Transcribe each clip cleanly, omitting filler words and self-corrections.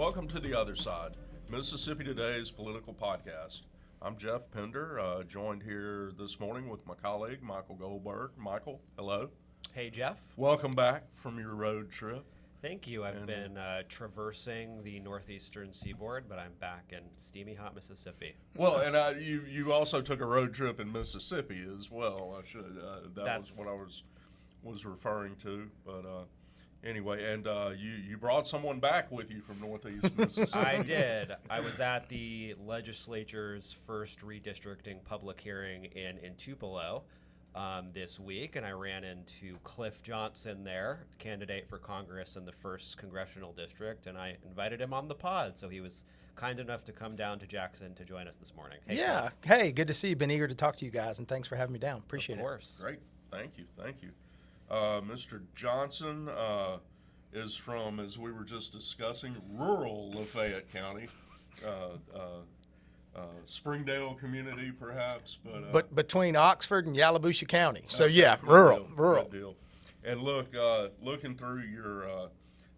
welcome to The Other Side, Mississippi Today's political podcast. I'm Jeff Pender, joined here this morning with my colleague, Michael Goldberg. Michael, hello. Hey, Jeff. Welcome back from your road trip. Thank you. I've been traversing the northeastern seaboard, but I'm back in steamy hot Mississippi. Well, and you also took a road trip in Mississippi as well. That's what I was referring to, but anyway, and you brought someone back with you from Northeast Mississippi. I did. I was at the legislature's first redistricting public hearing in Tupelo this week, and I ran into Cliff Johnson there, candidate for Congress in the 1st Congressional District, and I invited him on the pod, so he was kind enough to come down to Jackson to join us this morning. Hey, yeah. Cliff. Hey, good to see you. Been eager to talk to you guys, and thanks for having me down. Appreciate it. Of course. Great. Thank you. Mr. Johnson is from, as we were just discussing, rural Lafayette County, Springdale community, perhaps, but between Oxford and Yalobusha County, so okay, yeah, rural. rural. Good deal. And look, looking through your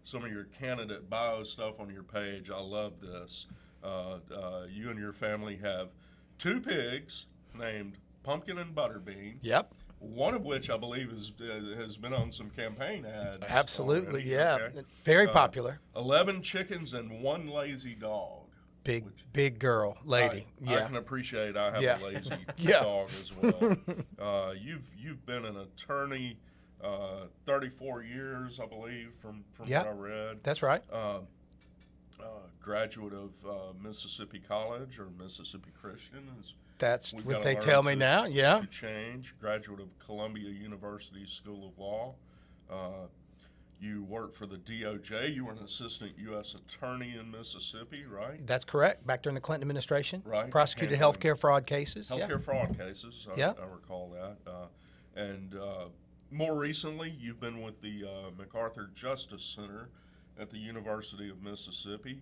some of your candidate bio stuff on your page, I love this. You and your family have 2 pigs named Pumpkin and Butterbean. Yep. One of which I believe has been on some campaign ads. Absolutely, already. yeah. Okay. Very popular. 11 chickens and 1 lazy dog. Big girl, lady. I can appreciate I have Yeah. a lazy Yeah. dog as well. You've been an attorney 34 years, I believe, from what I read. That's right. Graduate of Mississippi College or Mississippi Christian. That's We've what gotta they learn tell me now. Yeah. To change. Graduate of Columbia University School of Law. You worked for the DOJ. You were an assistant U.S. attorney in Mississippi, right? That's correct. Back during the Clinton administration. Right. Prosecuted healthcare fraud cases. Healthcare fraud cases. I recall that. And more recently, you've been with the MacArthur Justice Center at the University of Mississippi.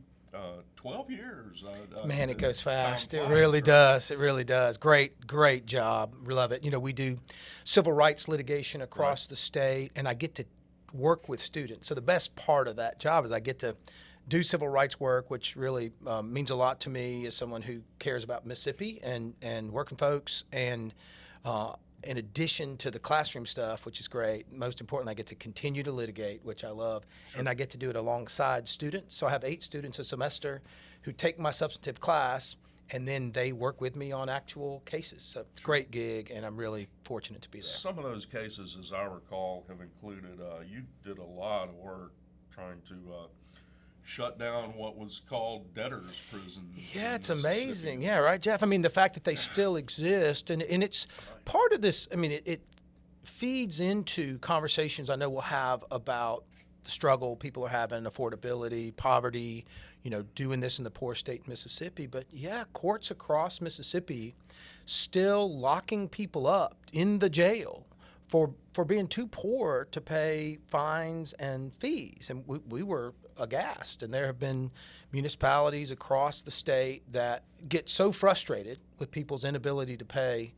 12 years. Man, it goes fast. It flies, really right? does. It really does. Great job. Love it. You know, we do civil rights litigation across the state, and I get to work with students. So the best part of that job is I get to do civil rights work, which really means a lot to me as someone who cares about Mississippi and working folks. And in addition to the classroom stuff, which is great, most importantly, I get to continue to litigate, which I love, and I get to do it alongside students. So I have 8 students a semester who take my substantive class, and then they work with me on actual cases. So great gig, and I'm really fortunate to be there. Some of those cases, as I recall, have included, you did a lot of work trying to shut down what was called debtors' prisons. Yeah, it's amazing. Yeah, right, Jeff? I mean, the fact that they still exist, and it's part of this, I mean, it feeds into conversations I know we'll have about the struggle people are having, affordability, poverty, you know, doing this in the poor state Mississippi. But yeah, courts across Mississippi still locking people up in the jail for being too poor to pay fines and fees. And we were aghast. And there have been municipalities across the state that get so frustrated with people's inability to pay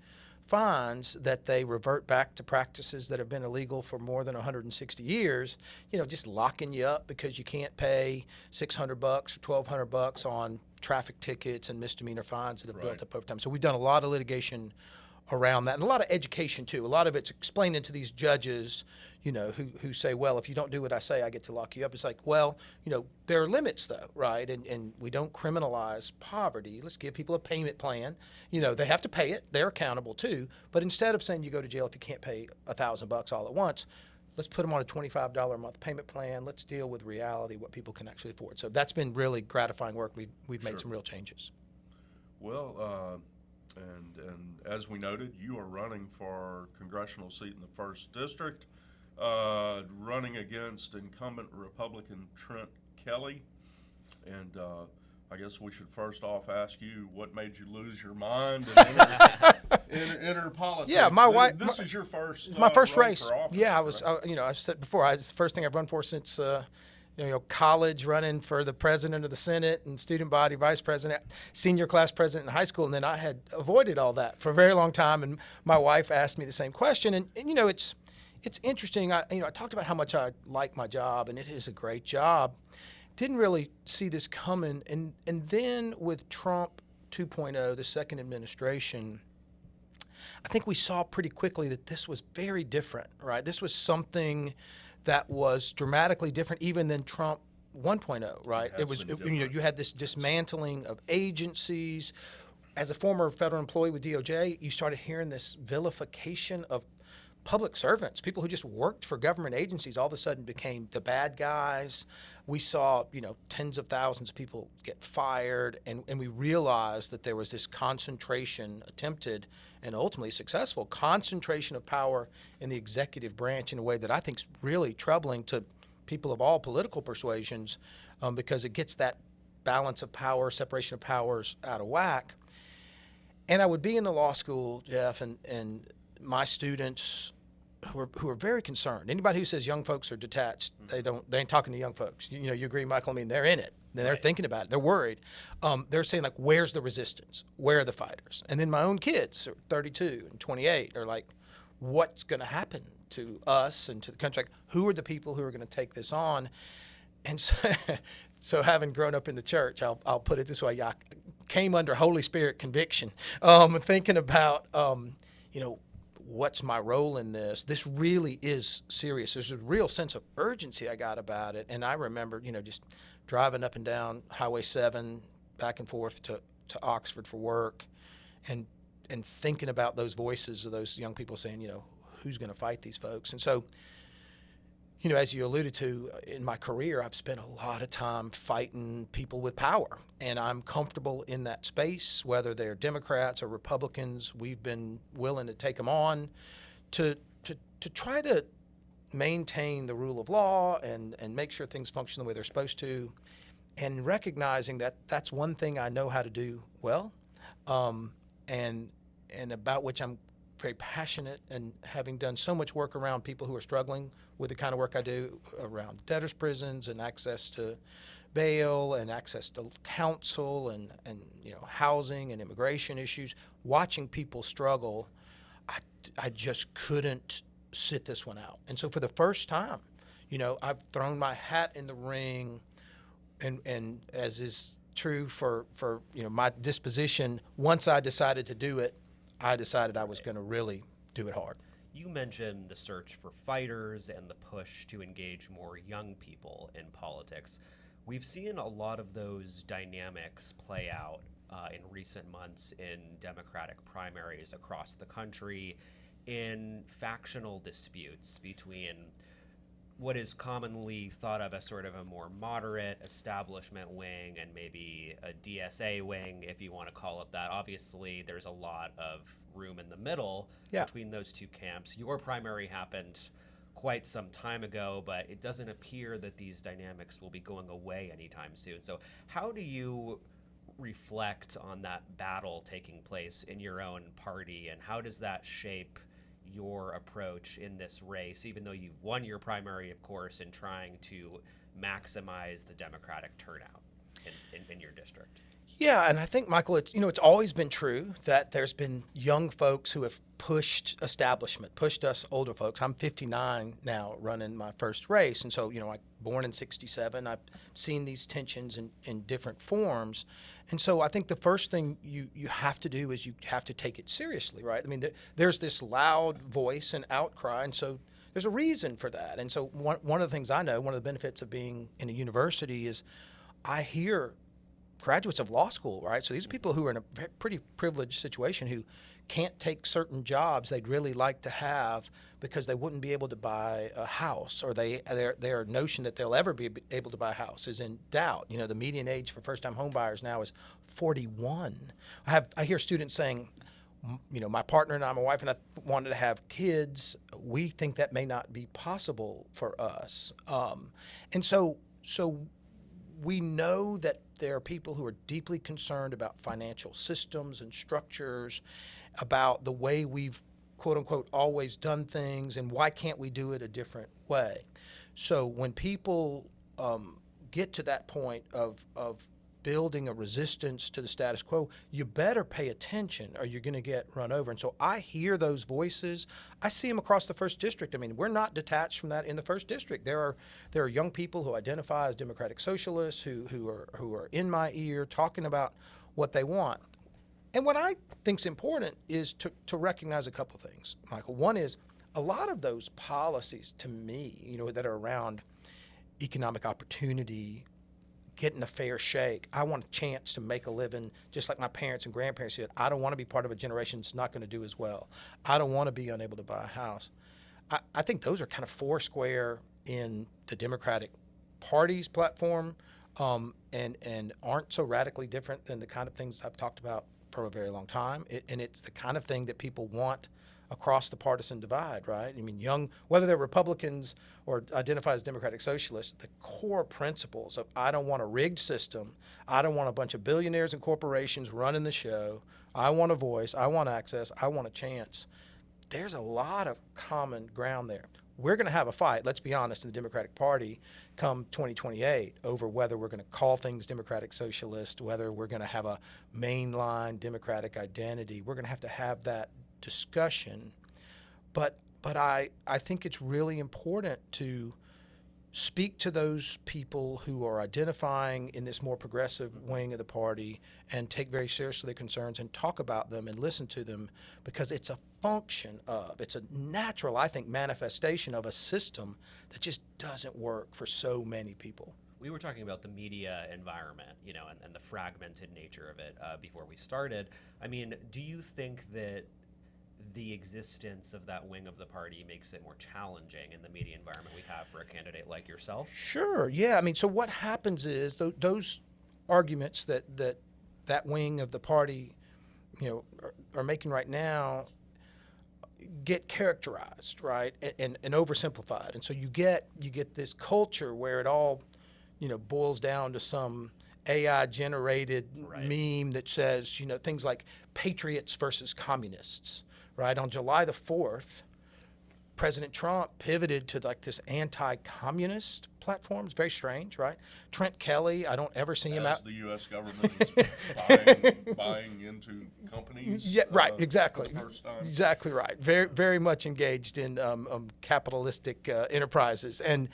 fines that they revert back to practices that have been illegal for more than 160 years, you know, just locking you up because you can't pay $600 or $1,200 on traffic tickets and misdemeanor fines that have built up over time. So we've done a lot of litigation around that, and a lot of education too. A lot of it's explaining to these judges, you know, who say, well, if you don't do what I say, I get to lock you up. It's like, well, you know, there are limits though, right? And we don't criminalize poverty. Let's give people a payment plan. You know, they have to pay it. They're accountable too. But instead of saying you go to jail if you can't pay $1,000 all at once, let's put them on a $25 a month payment plan. Let's deal with reality, what people can actually afford. So that's been really gratifying work. We've made some real changes. Well, and as we noted, you are running for congressional seat in the 1st District, running against incumbent Republican Trent Kelly. And I guess we should first off ask you what made you lose your mind and enter politics. Yeah, my wife. This is your first. My first run race. for office, Yeah, I was. correct? I said before, it's the first thing I've run for since college, running for the president of the Senate and student body vice president, senior class president in high school, and then I had avoided all that for a very long time. And my wife asked me the same question, and you know, it's interesting. I talked about how much I like my job, and it is a great job. didn't really see this coming. And then with Trump 2.0, the second administration, I think we saw pretty quickly that this was very different, right? This was something that was dramatically different even than Trump 1.0, right? It was, you had this dismantling of agencies. As a former federal employee with DOJ, you started hearing this vilification of public servants. People who just worked for government agencies all of a sudden became the bad guys. We saw, tens of thousands of people get fired, and we realized that there was this concentration, attempted and ultimately successful concentration of power in the executive branch in a way that I think is really troubling to people of all political persuasions, because it gets that balance of power, separation of powers out of whack. And I would be in the law school, Jeff, and my students who are very concerned. Anybody who says young folks are detached, they ain't talking to young folks. You agree, Michael? I mean, they're in it. They're thinking about it. They're worried. They're saying, like, where's the resistance? Where are the fighters? And then my own kids, 32 and 28, are like, what's going to happen to us and to the country? Like, who are the people who are going to take this on? And so having grown up in the church, I'll put it this way: I came under Holy Spirit conviction, thinking about, what's my role in this? This really is serious. There's a real sense of urgency I got about it. And I remember, just driving up and down Highway 7, back and forth to Oxford for work, and thinking about those voices of those young people saying, who's going to fight these folks? And so, as you alluded to, in my career, I've spent a lot of time fighting people with power, and I'm comfortable in that space, whether they're Democrats or Republicans. We've been willing to take them on to try to maintain the rule of law and make sure things function the way they're supposed to, and recognizing that that's one thing I know how to do well, and about which I'm very passionate, and having done so much work around people who are struggling with the kind of work I do around debtors' prisons and access to bail and access to counsel and housing and immigration issues, watching people struggle, I just couldn't sit this one out. And so for the first time, I've thrown my hat in the ring, and as is true for my disposition, once I decided to do it, I decided I was going to really do it hard. You mentioned the search for fighters and the push to engage more young people in politics. We've seen a lot of those dynamics play out in recent months in Democratic primaries across the country, in factional disputes between what is commonly thought of as sort of a more moderate establishment wing and maybe a DSA wing, if you want to call it that. Obviously, there's a lot of room in the middle between those two camps. Your primary happened quite some time ago, but it doesn't appear that these dynamics will be going away anytime soon. So how do you reflect on that battle taking place in your own party, and how does that shape your approach in this race, even though you've won your primary, of course, in trying to maximize the Democratic turnout in your district? Yeah, and I think, Michael, it's always been true that there's been young folks who have pushed establishment, pushed us older folks. I'm 59 now, running my first race, and so I born in '67. I've seen these tensions in different forms, and so I think the first thing you have to do is you have to take it seriously, right? I mean, there's this loud voice and outcry, and so there's a reason for that. And so one of the things I know, one of the benefits of being in a university is I hear graduates of law school, right? So these are people who are in a pretty privileged situation who can't take certain jobs they'd really like to have because they wouldn't be able to buy a house, or their notion that they'll ever be able to buy a house is in doubt. The median age for first-time home buyers now is 41. I hear students saying, my partner and I, my wife and I, wanted to have kids. We think that may not be possible for us. And so we know that there are people who are deeply concerned about financial systems and structures, about the way we've, quote unquote, always done things, and why can't we do it a different way. So when people get to that point of building a resistance to the status quo, you better pay attention or you're going to get run over. And so I hear those voices. I see them across the 1st District. I mean, we're not detached from that in the 1st District. There are young people who identify as democratic socialists who are in my ear talking about what they want. And what I think is important is to recognize a couple things, Michael. One is a lot of those policies to me, that are around economic opportunity, getting a fair shake. I want a chance to make a living, just like my parents and grandparents did. I don't want to be part of a generation that's not going to do as well. I don't want to be unable to buy a house. I think those are kind of foursquare in the Democratic Party's platform, and aren't so radically different than the kind of things I've talked about for a very long time. And it's the kind of thing that people want across the partisan divide, right? I mean, whether they're Republicans or identify as Democratic Socialists, the core principles of I don't want a rigged system, I don't want a bunch of billionaires and corporations running the show, I want a voice, I want access, I want a chance. There's a lot of common ground there. We're going to have a fight, let's be honest, in the Democratic Party come 2028 over whether we're going to call things Democratic Socialist, whether we're going to have a mainline Democratic identity. We're going to have that discussion. But I think it's really important to speak to those people who are identifying in this more progressive wing of the party and take very seriously their concerns and talk about them and listen to them, because it's a function of, it's a natural, I think, manifestation of a system that just doesn't work for so many people. We were talking about the media environment, and the fragmented nature of it before we started. I mean, do you think that the existence of that wing of the party makes it more challenging in the media environment we have for a candidate like yourself? Sure, yeah. I mean, so what happens is those arguments that wing of the party, are making right now get characterized, right, and oversimplified. And so you get this culture where it all, boils down to some AI-generated meme that says, things like patriots versus communists. Right, on July the 4th, President Trump pivoted to like this anti-communist platform. It's very strange, right? Trent Kelly, I don't ever see him out. The U.S. government is buying into companies. Yeah, right, exactly. For the first time. Exactly right. Very, very much engaged in capitalistic enterprises. And,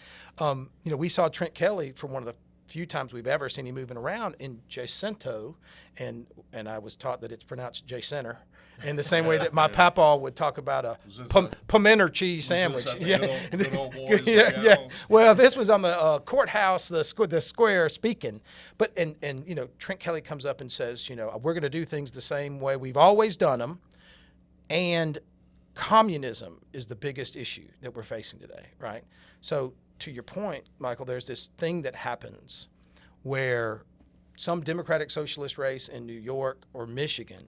we saw Trent Kelly for one of the few times we've ever seen him moving around in Jacinto, and I was taught that it's pronounced J-Center, in the same way that my papa would talk about a pimento cheese sandwich. Good old boys yeah. Well, this was on the courthouse, the square speaking. But and Trent Kelly comes up and says, we're going to do things the same way we've always done them, and communism is the biggest issue that we're facing today, right? So to your point, Michael, there's this thing that happens where some Democratic Socialist race in New York or Michigan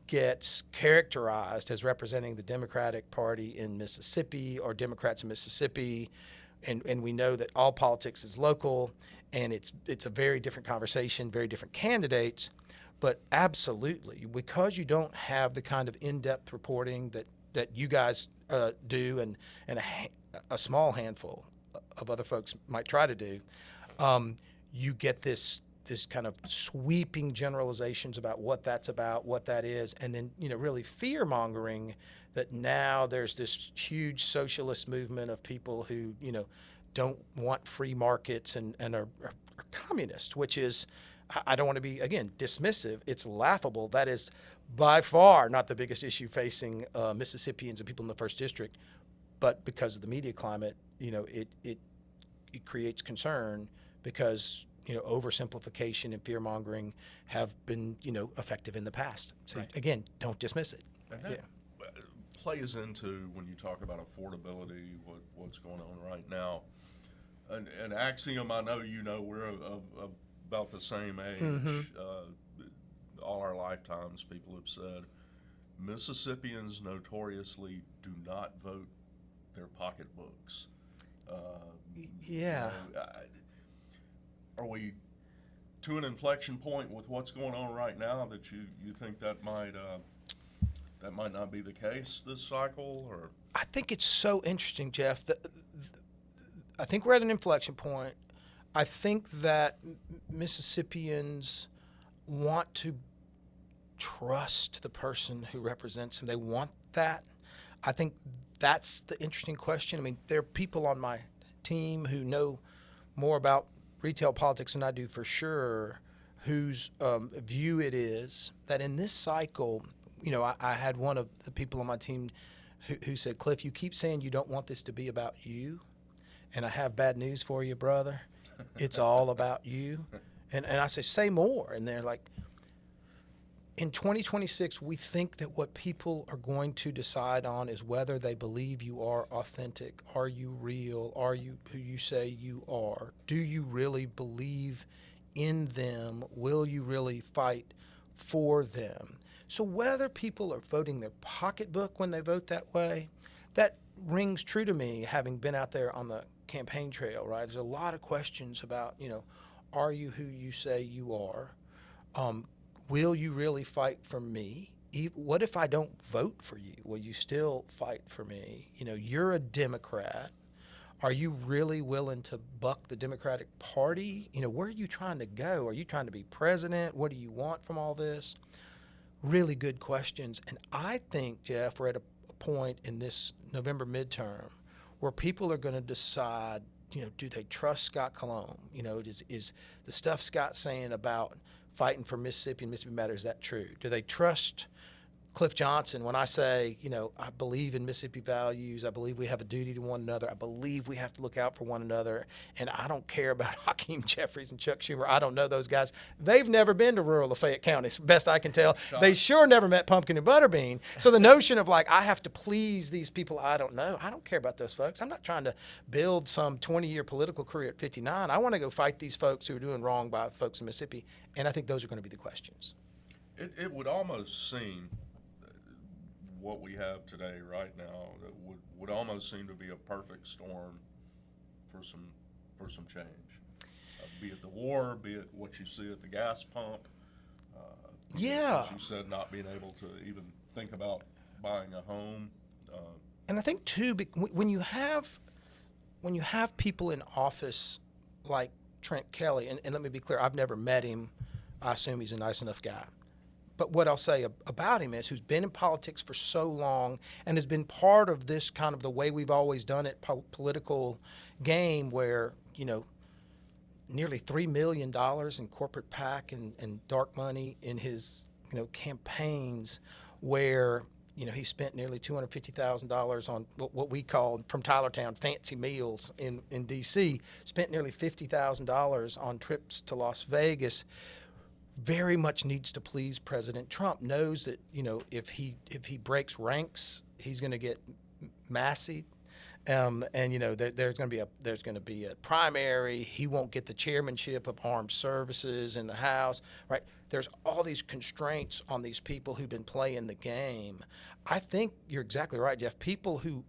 gets characterized as representing the Democratic Party in Mississippi or Democrats in Mississippi, and we know that all politics is local, and it's a very different conversation, very different candidates, but absolutely, because you don't have the kind of in-depth reporting that you guys do and a small handful of other folks might try to do, you get this kind of sweeping generalizations about what that's about, what that is, and then, really fear-mongering that now there's this huge socialist movement of people who, don't want free markets and are communist, which is, I don't want to be, again, dismissive. It's laughable. That is by far not the biggest issue facing Mississippians and people in the 1st District, but because of the media climate, it creates concern because oversimplification and fear-mongering have been, effective in the past. So, again, don't dismiss it. And that plays into, when you talk about affordability, what's going on right now. An axiom I know we're about the same age. Mm-hmm. All our lifetimes, people have said, Mississippians notoriously do not vote their pocketbooks. Are we to an inflection point with what's going on right now that you think that might not be the case this cycle? Or I think it's so interesting, Jeff. I think we're at an inflection point. I think that Mississippians want to trust the person who represents them. They want that. I think that's the interesting question. I mean, there are people on my team who know more about retail politics than I do for sure, whose view it is that in this cycle, I had one of the people on my team who said, Cliff, you keep saying you don't want this to be about you, and I have bad news for you, brother. It's all about you. And I say more. And they're like, in 2026, we think that what people are going to decide on is whether they believe you are authentic. Are you real? Are you who you say you are? Do you really believe in them? Will you really fight for them? So whether people are voting their pocketbook when they vote that way, that rings true to me, having been out there on the campaign trail, right? There's a lot of questions about, are you who you say you are? Will you really fight for me? What if I don't vote for you? Will you still fight for me? You're a Democrat. Are you really willing to buck the Democratic Party? Where are you trying to go? Are you trying to be president? What do you want from all this? Really good questions. And I think, Jeff, we're at a point in this November midterm where people are going to decide, do they trust Scott Cologne? Is the stuff Scott's saying about fighting for Mississippi and Mississippi Matters, is that true? Do they trust Cliff Johnson when I say, I believe in Mississippi values, I believe we have a duty to one another, I believe we have to look out for one another, and I don't care about Hakeem Jeffries and Chuck Schumer. I don't know those guys. They've never been to rural Lafayette County, as best I can tell. They sure never met Pumpkin and Butterbean. So the notion of I have to please these people I don't know, I don't care about those folks. I'm not trying to build some 20-year political career at 59. I want to go fight these folks who are doing wrong by folks in Mississippi, and I think those are going to be the questions. It would almost seem what we have today right now that would almost seem to be a perfect storm for some change, be it the war, be it what you see at the gas pump, as you said, not being able to even think about buying a home, and I think too, when you have people in office like Trent Kelly, and let me be clear, I've never met him. I assume he's a nice enough guy. But what I'll say about him is, who's been in politics for so long and has been part of this kind of the way we've always done it, political game where, nearly $3 million in corporate PAC and dark money in his, campaigns, where, he spent nearly $250,000 on what we call, from Tylertown, fancy meals in D.C., spent nearly $50,000 on trips to Las Vegas. Very much needs to please President Trump, knows that, if he breaks ranks, he's going to get massied. And, there's going to be a primary. He won't get the chairmanship of Armed Services in the House, right? There's all these constraints on these people who've been playing the game. I think you're exactly right, Jeff. People who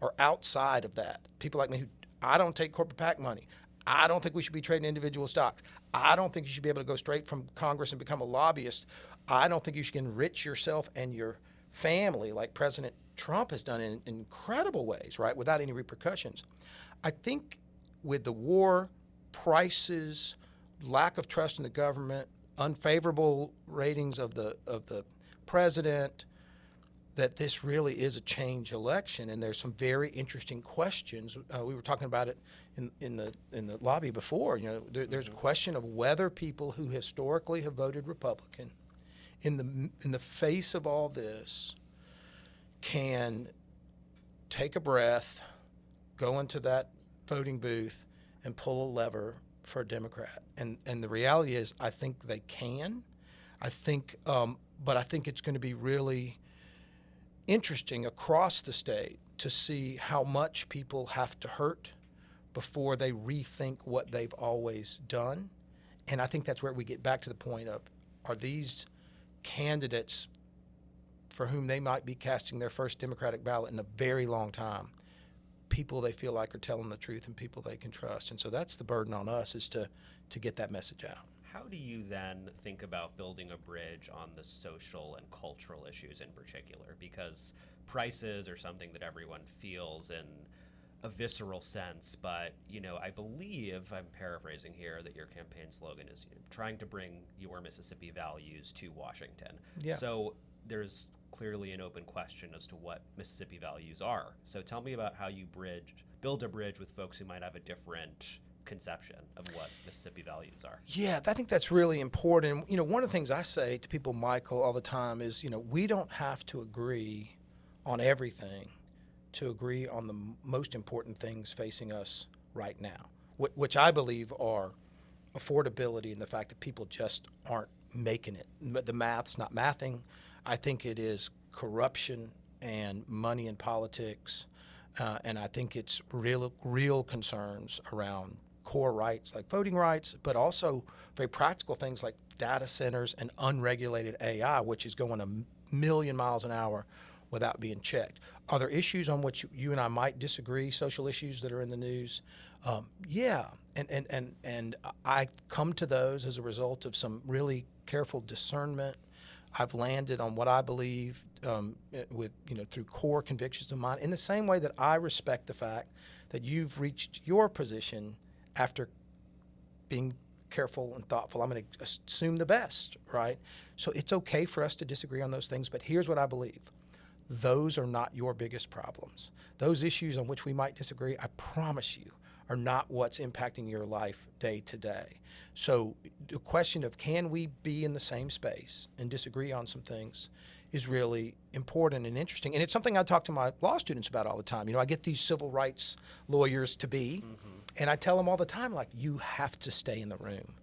are outside of that, people like me who, I don't take corporate PAC money. I don't think we should be trading individual stocks. I don't think you should be able to go straight from Congress and become a lobbyist. I don't think you should enrich yourself and your family like President Trump has done in incredible ways, right, without any repercussions. I think with the war, prices, lack of trust in the government, unfavorable ratings of the president, that this really is a change election, and there's some very interesting questions. We were talking about it in the lobby before. There's a question of whether people who historically have voted Republican, in the face of all this, can take a breath, go into that voting booth, and pull a lever for a Democrat. And the reality is, I think they can. I think, but I think it's going to be really interesting across the state to see how much people have to hurt before they rethink what they've always done. And I think that's where we get back to the point of, are these candidates for whom they might be casting their first Democratic ballot in a very long time, people they feel like are telling the truth and people they can trust? And so that's the burden on us, is to get that message out. How do you then think about building a bridge on the social and cultural issues in particular? Because prices are something that everyone feels in a visceral sense, but I believe, I'm paraphrasing here, that your campaign slogan is trying to bring your Mississippi values to Washington. Yeah. So there's clearly an open question as to what Mississippi values are. So tell me about how you build a bridge with folks who might have a different conception of what Mississippi values are. Yeah, I think that's really important. One of the things I say to people, Michael, all the time is, we don't have to agree on everything to agree on the most important things facing us right now, which I believe are affordability and the fact that people just aren't making it. The math's not mathing. I think it is corruption and money in politics, and I think it's real concerns around core rights like voting rights, but also very practical things like data centers and unregulated AI, which is going a million miles an hour without being checked. Are there issues on which you and I might disagree, social issues that are in the news? Yeah, and I come to those as a result of some really careful discernment. I've landed on what I believe through core convictions of mine, in the same way that I respect the fact that you've reached your position after being careful and thoughtful. I'm going to assume the best, right? So it's okay for us to disagree on those things, but here's what I believe. Those are not your biggest problems. Those issues on which we might disagree, I promise you, are not what's impacting your life day to day. So the question of can we be in the same space and disagree on some things is really important and interesting. And it's something I talk to my law students about all the time. I get these civil rights lawyers to be, and I tell them all the time, like, you have to stay in the room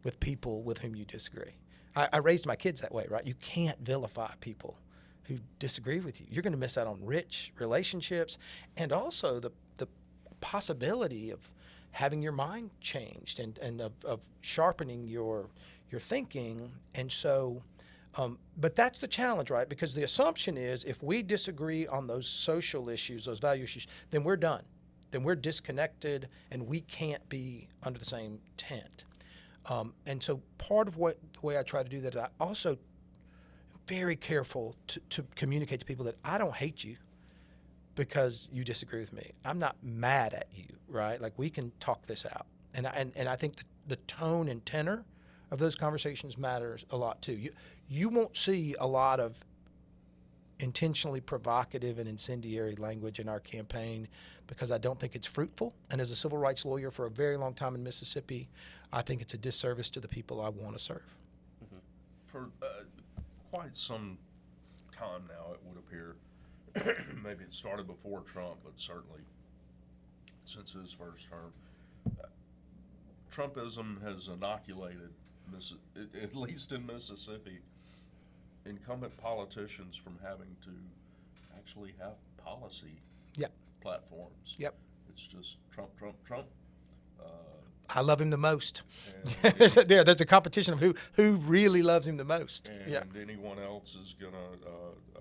with people with whom you disagree. I raised my kids that way, right? You can't vilify people who disagree with you. You're going to miss out on rich relationships and also the possibility of having your mind changed and of sharpening your thinking. And so, but that's the challenge, right? Because the assumption is if we disagree on those social issues, those value issues, then we're done. Then we're disconnected and we can't be under the same tent. And so part of the way I try to do that, I also am very careful to communicate to people that I don't hate you because you disagree with me. I'm not mad at you, right? Like, we can talk this out. And I think the tone and tenor of those conversations matters a lot too. You won't see a lot of intentionally provocative and incendiary language in our campaign because I don't think it's fruitful. And as a civil rights lawyer for a very long time in Mississippi, I think it's a disservice to the people I want to serve. Mm-hmm. For quite some time now, it would appear, maybe it started before Trump, but certainly since his first term, Trumpism has inoculated, at least in Mississippi, incumbent politicians from having to actually have policy platforms. Yep. It's just Trump, Trump, Trump. I love him the most. There's a competition of who really loves him the most. And anyone else is going to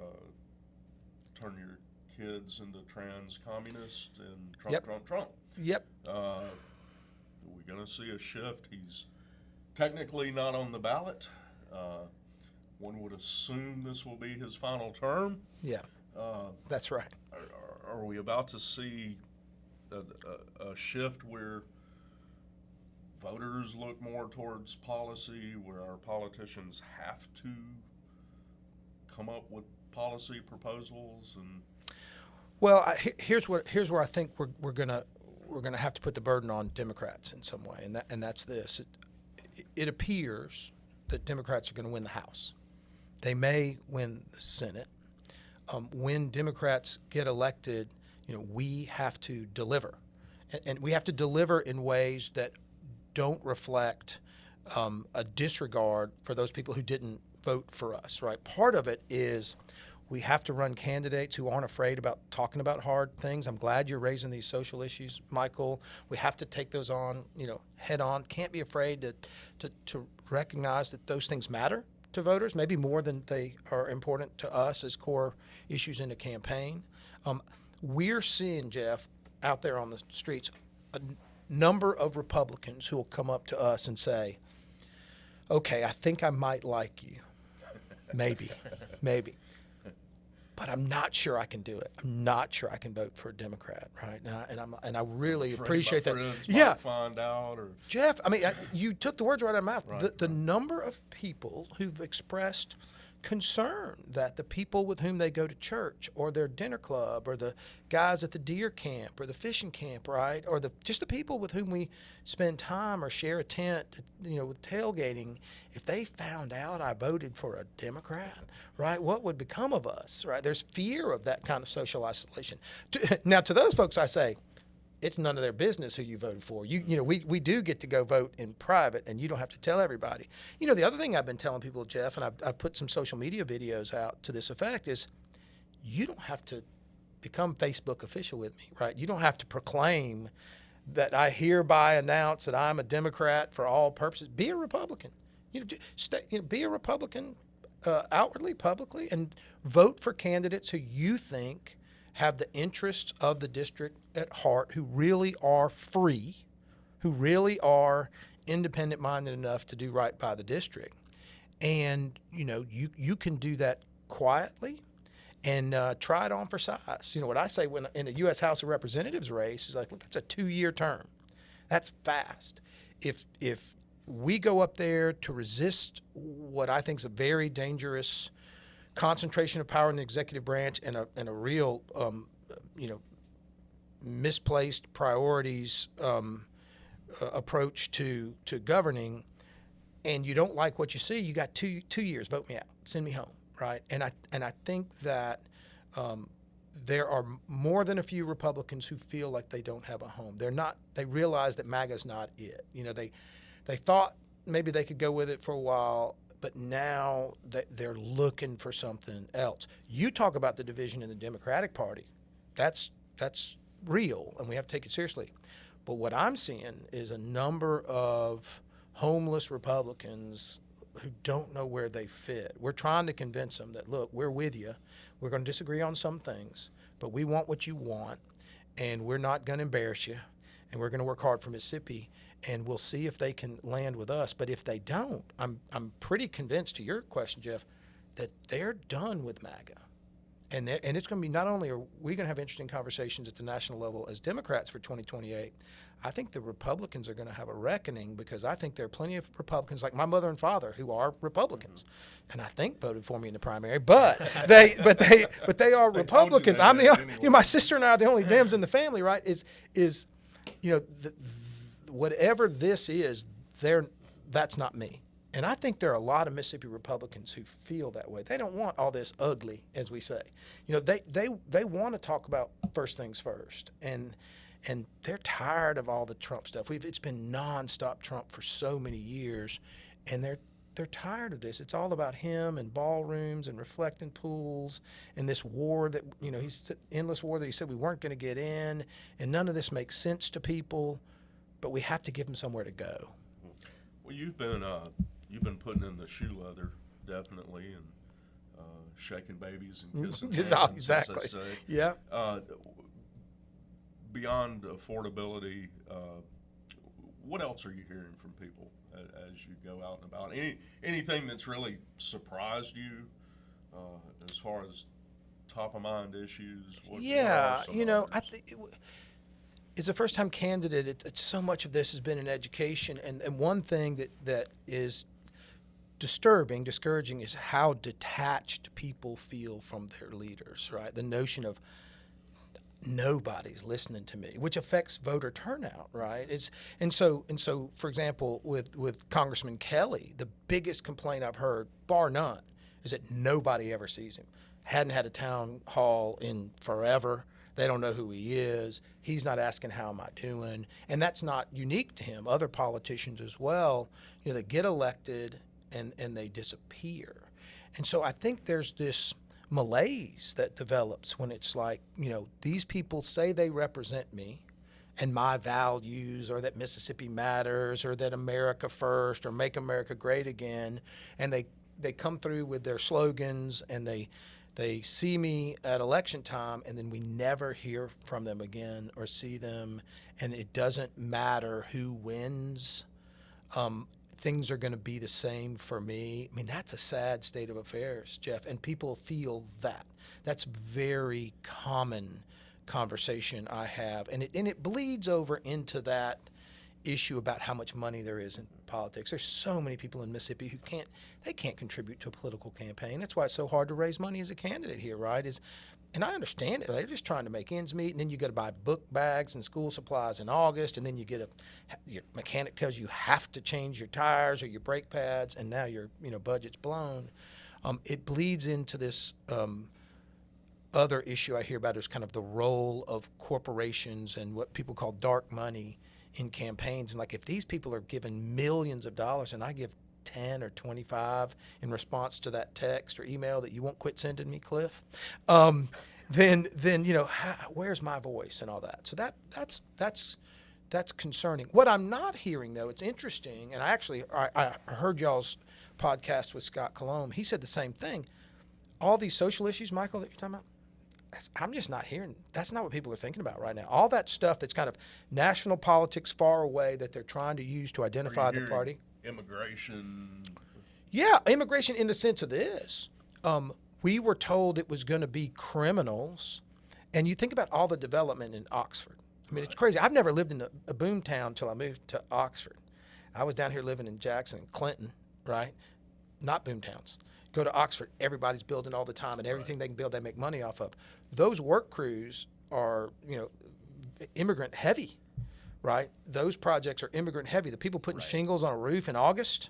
turn your kids into trans communists and Trump, Trump, Trump. Yep. Are we going to see a shift? He's technically not on the ballot. One would assume this will be his final term. Yeah, that's right. Are we about to see a shift where voters look more towards policy, where our politicians have to come up with policy proposals? And well, here's where I think we're gonna have to put the burden on Democrats in some way, and that's this. It appears that Democrats are going to win the House. They may win the Senate. When Democrats get elected, we have to deliver, and we have to deliver in ways that don't reflect a disregard for those people who didn't vote for us, right? Part of it is we have to run candidates who aren't afraid about talking about hard things. I'm glad you're raising these social issues, Michael. We have to take those on, head on. Can't be afraid to recognize that those things matter to voters, maybe more than they are important to us as core issues in a campaign. We're seeing, Jeff, out there on the streets, a number of Republicans who will come up to us and say, okay, I think I might like you. Maybe. but I'm not sure I can do it. I'm not sure I can vote for a Democrat, right? And I really appreciate that. Yeah, find out or Jeff. I mean, you took the words right out of my mouth. Right, The number of people who've expressed concern that the people with whom they go to church or their dinner club or the guys at the deer camp or the fishing camp, right, or just the people with whom we spend time or share a tent, with tailgating, if they found out I voted for a Democrat, right, what would become of us, right? There's fear of that kind of social isolation. Now, to those folks, I say, it's none of their business who you voted for. We do get to go vote in private, and you don't have to tell everybody. The other thing I've been telling people, Jeff, and I've put some social media videos out to this effect, is you don't have to become Facebook official with me, right? You don't have to proclaim that I hereby announce that I'm a Democrat for all purposes. Be a Republican. Be a Republican outwardly, publicly, and vote for candidates who you think have the interests of the district at heart, who really are free, who really are independent-minded enough to do right by the district. And, you can do that quietly and try it on for size. What I say when in a U.S. House of Representatives race is like, look, that's a 2-year term. That's fast. If we go up there to resist what I think is a very dangerous concentration of power in the executive branch and a real, misplaced priorities approach to governing, and you don't like what you see, you got 2 years. Vote me out. Send me home, right? And I think that there are more than a few Republicans who feel like they don't have a home. They realize that MAGA's not it. They thought maybe they could go with it for a while, but now they're looking for something else. You talk about the division in the Democratic Party. That's real, and we have to take it seriously. But what I'm seeing is a number of homeless Republicans who don't know where they fit. We're trying to convince them that, look, we're with you. We're going to disagree on some things, but we want what you want, and we're not going to embarrass you, and we're going to work hard for Mississippi. And we'll see if they can land with us. But if they don't, I'm pretty convinced, to your question, Jeff, that they're done with MAGA. And it's going to be, not only are we going to have interesting conversations at the national level as Democrats for 2028, I think the Republicans are going to have a reckoning, because I think there are plenty of Republicans like my mother and father who are Republicans, and I think voted for me in the primary. But they are Republicans. I'm my sister and I are the only Dems in the family, right? Whatever this is, that's not me. And I think there are a lot of Mississippi Republicans who feel that way. They don't want all this ugly, as we say. They want to talk about first things first. And they're tired of all the Trump stuff. It's been nonstop Trump for so many years, and they're tired of this. It's all about him and ballrooms and reflecting pools and this war that, he's endless war that he said we weren't going to get in, and none of this makes sense to people. But we have to give them somewhere to go. Well, you've been putting in the shoe leather, definitely, and shaking babies and kissing hands, exactly. as they say. Yeah. Beyond affordability, what else are you hearing from people as you go out and about? Anything that's really surprised you as far as top of mind issues? I think. As a first-time candidate, so much of this has been in education, and one thing that is discouraging is how detached people feel from their leaders, right? The notion of nobody's listening to me, which affects voter turnout, right? So for example, with Congressman Kelly, the biggest complaint I've heard, bar none, is that nobody ever sees him. Hadn't had a town hall in forever. They don't know who he is. He's not asking, how am I doing? And that's not unique to him. Other politicians as well, they get elected and they disappear. And so I think there's this malaise that develops when it's like, these people say they represent me and my values, or that Mississippi matters, or that America first, or make America great again. And they come through with their slogans, and they see me at election time, and then we never hear from them again or see them, and it doesn't matter who wins. things are going to be the same for me. I mean, that's a sad state of affairs, Jeff, and people feel that. That's very common conversation I have, and it bleeds over into that issue about how much money there is in politics. There's so many people in Mississippi who can't contribute to a political campaign. That's why it's so hard to raise money as a candidate here, right? And I understand it. They're just trying to make ends meet, and then you got to buy book bags and school supplies in August, and then your mechanic tells you have to change your tires or your brake pads, and now your budget's blown. It bleeds into this other issue I hear about is kind of the role of corporations and what people call dark money in campaigns. And like, if these people are given millions of dollars and I give 10 or 25 in response to that text or email that you won't quit sending me, Cliff, then where's my voice and all that? So that's concerning. What I'm not hearing, though, it's interesting, and I heard y'all's podcast with Scott Colomb. He said the same thing. All these social issues, Michael, that you're talking about, I'm just not hearing. That's not what people are thinking about right now. All that stuff that's kind of national politics far away that they're trying to use to identify the party. Immigration. Yeah, immigration in the sense of this. We were told it was going to be criminals, and you think about all the development in Oxford. I mean, It's crazy. I've never lived in a boom town until I moved to Oxford. I was down here living in Jackson and Clinton, right? Not boom towns. Go to Oxford, everybody's building all the time, and everything they can build, they make money off of. Those work crews are, immigrant heavy, right? Those projects are immigrant heavy. The people putting shingles on a roof in August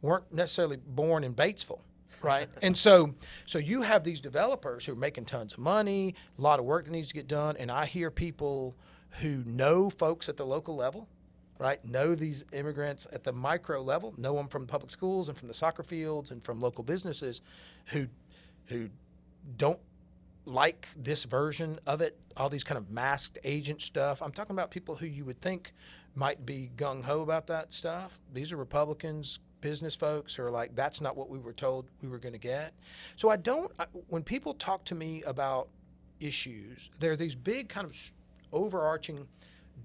weren't necessarily born in Batesville, right? And so you have these developers who are making tons of money, a lot of work that needs to get done, and I hear people who know folks at the local level, right, know these immigrants at the micro level, know them from public schools and from the soccer fields and from local businesses who don't like this version of it, all these kind of masked agent stuff. I'm talking about people who you would think might be gung-ho about that stuff. These are Republicans, business folks who are like, that's not what we were told we were going to get. So when people talk to me about issues, there are these big kind of overarching,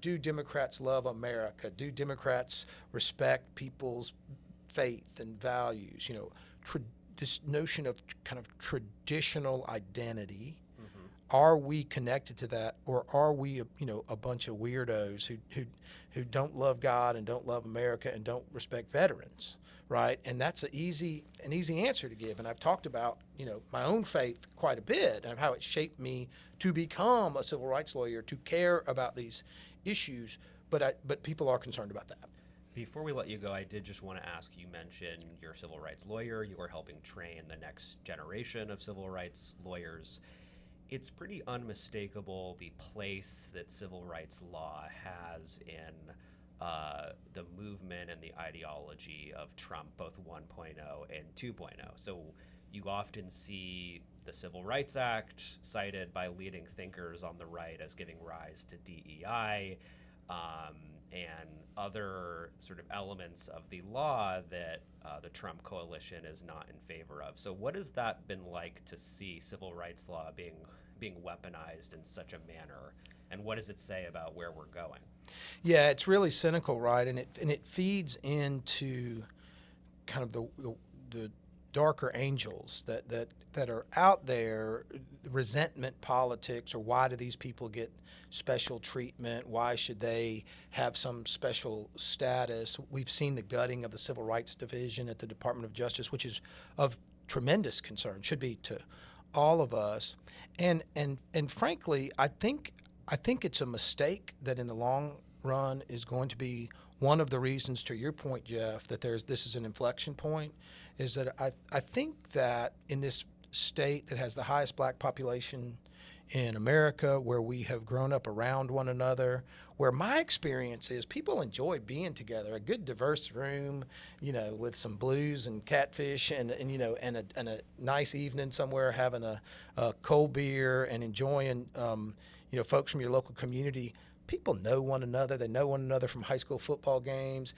do Democrats love America? Do Democrats respect people's faith and values? This notion of kind of traditional identity. Mm-hmm. Are we connected to that, or are we, a bunch of weirdos who don't love God and don't love America and don't respect veterans, right? And that's an easy answer to give. And I've talked about, my own faith quite a bit and how it shaped me to become a civil rights lawyer, to care about these issues, but people are concerned about that. Before we let you go, I did just want to ask, you mentioned you're a civil rights lawyer, you are helping train the next generation of civil rights lawyers. It's pretty unmistakable the place that civil rights law has in the movement and the ideology of Trump, both 1.0 and 2.0. So you often see the Civil Rights Act cited by leading thinkers on the right as giving rise to DEI, and other sort of elements of the law that the Trump coalition is not in favor of. So what has that been like to see civil rights law being weaponized in such a manner, and what does it say about where we're going? Yeah, it's really cynical, right? And it feeds into kind of the darker angels that are out there, resentment politics, or why do these people get special treatment? Why should they have some special status? We've seen the gutting of the Civil Rights Division at the Department of Justice, which is of tremendous concern, should be to all of us. And frankly, I think it's a mistake that in the long run is going to be one of the reasons, to your point, Jeff, that this is an inflection point, is that I think that in this state that has the highest black population in America, where we have grown up around one another, where my experience is people enjoy being together, a good diverse room, with some blues and catfish and a nice evening somewhere, having a cold beer and enjoying, folks from your local community. People know one another. They know one another from high school football games.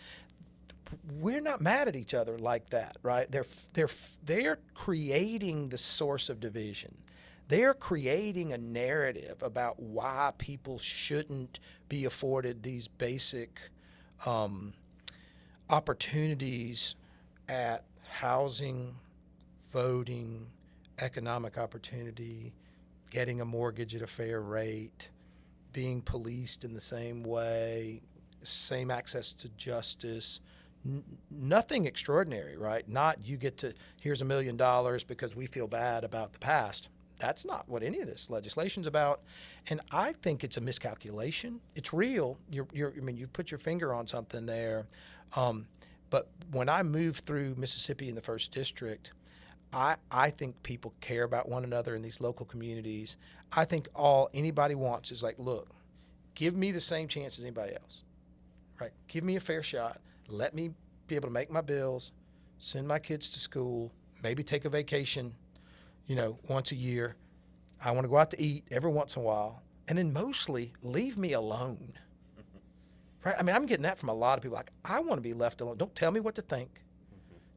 We're not mad at each other like that, right? They're creating the source of division. They're creating a narrative about why people shouldn't be afforded these basic opportunities at housing, voting, economic opportunity, getting a mortgage at a fair rate, being policed in the same way, same access to justice, nothing extraordinary, right? Not you get to, here's $1 million because we feel bad about the past. That's not what any of this legislation's about. And I think it's a miscalculation. It's real. You've put your finger on something there. But when I moved through Mississippi in the 1st District, I think people care about one another in these local communities. I think all anybody wants is like, look, give me the same chance as anybody else, right? Give me a fair shot. Let me be able to make my bills, send my kids to school, maybe take a vacation, once a year. I want to go out to eat every once in a while. And then mostly leave me alone, right? I mean, I'm getting that from a lot of people. Like, I want to be left alone. Don't tell me what to think.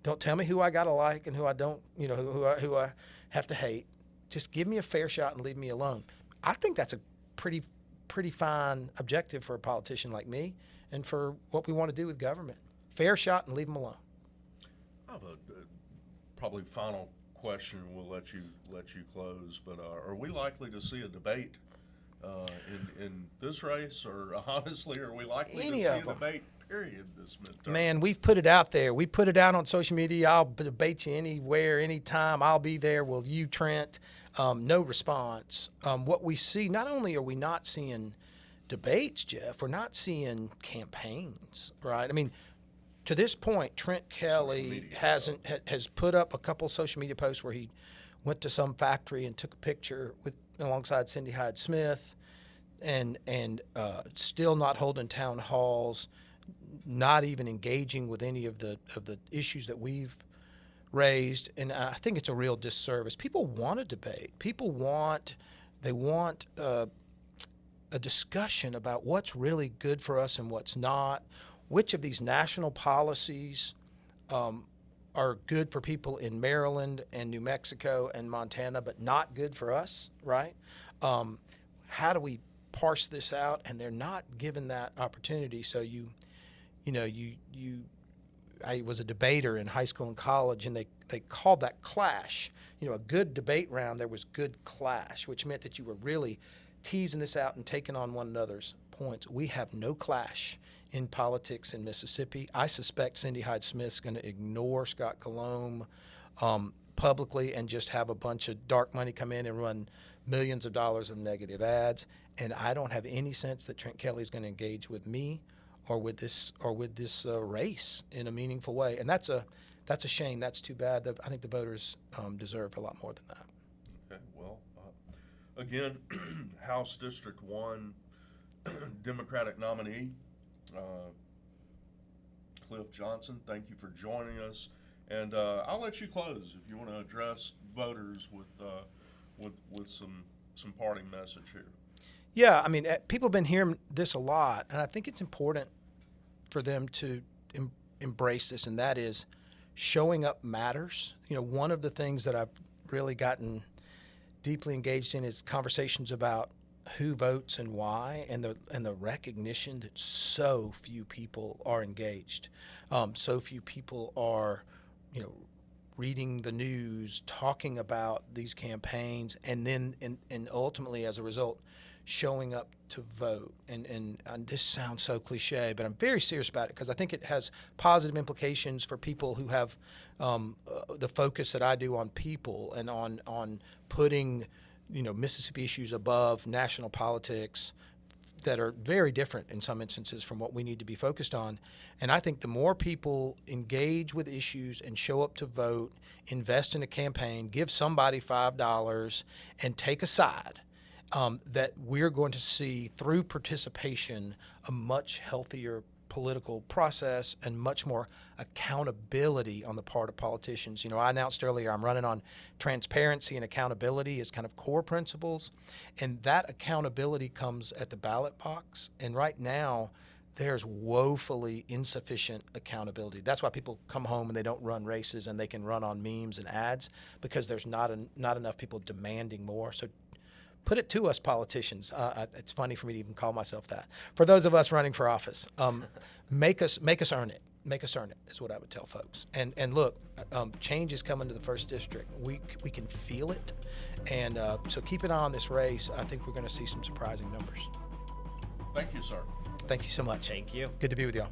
Don't tell me who I got to like and who I don't, who I have to hate. Just give me a fair shot and leave me alone. I think that's a pretty fine objective for a politician like me and for what we want to do with government. Fair shot and leave them alone. I have a probably final question. We'll let you close. But are we likely to see a debate in this race, or honestly, are we likely to see a debate? Period. This midterm. Man, we've put it out there. We put it out on social media. I'll debate you anywhere, anytime. I'll be there. Will you, Trent? No response. What we see, not only are we not seeing debates, Jeff, we're not seeing campaigns, right? I mean, to this point, Trent Kelly has put up a couple social media posts where he went to some factory and took a picture alongside Cindy Hyde-Smith, and still not holding town halls, not even engaging with any of the issues that we've raised. And I think it's a real disservice. People want a debate. People want a discussion about what's really good for us and what's not. Which of these national policies are good for people in Maryland and New Mexico and Montana, but not good for us, right? How do we parse this out? And they're not given that opportunity. So I was a debater in high school and college, and they called that clash. A good debate round, there was good clash, which meant that you were really teasing this out and taking on one another's points. We have no clash in politics in Mississippi. I suspect Cindy Hyde-Smith's going to ignore Scott Colomb publicly and just have a bunch of dark money come in and run millions of dollars of negative ads. And I don't have any sense that Trent Kelly is going to engage with me or with this race in a meaningful way. And that's a shame. That's too bad. I think the voters deserve a lot more than that. Okay. Well, again, House District 1 Democratic nominee Cliff Johnson, thank you for joining us. And I'll let you close if you want to address voters with some parting message here. Yeah, I mean, people have been hearing this a lot, and I think it's important for them to embrace this, and that is showing up matters. One of the things that I've really gotten deeply engaged in is conversations about who votes and why, and the recognition that so few people are engaged. So few people are, reading the news, talking about these campaigns, and then and ultimately as a result, showing up to vote. And this sounds so cliche, but I'm very serious about it because I think it has positive implications for people who have the focus that I do on people and on putting Mississippi issues above national politics that are very different in some instances from what we need to be focused on. And I think the more people engage with issues and show up to vote, invest in a campaign, give somebody $5 and take a side, that we're going to see through participation a much healthier political process and much more accountability on the part of politicians. I announced earlier I'm running on transparency and accountability as kind of core principles, and that accountability comes at the ballot box. And right now, there's woefully insufficient accountability. That's why people come home and they don't run races and they can run on memes and ads, because there's not enough people demanding more. So put it to us, politicians. It's funny for me to even call myself that. For those of us running for office, make us earn it. make us earn it, is what I would tell folks. And look, change is coming to the 1st District. We can feel it. And so keep an eye on this race. I think we're going to see some surprising numbers. Thank you, sir. Thank you so much. Thank you. Good to be with y'all.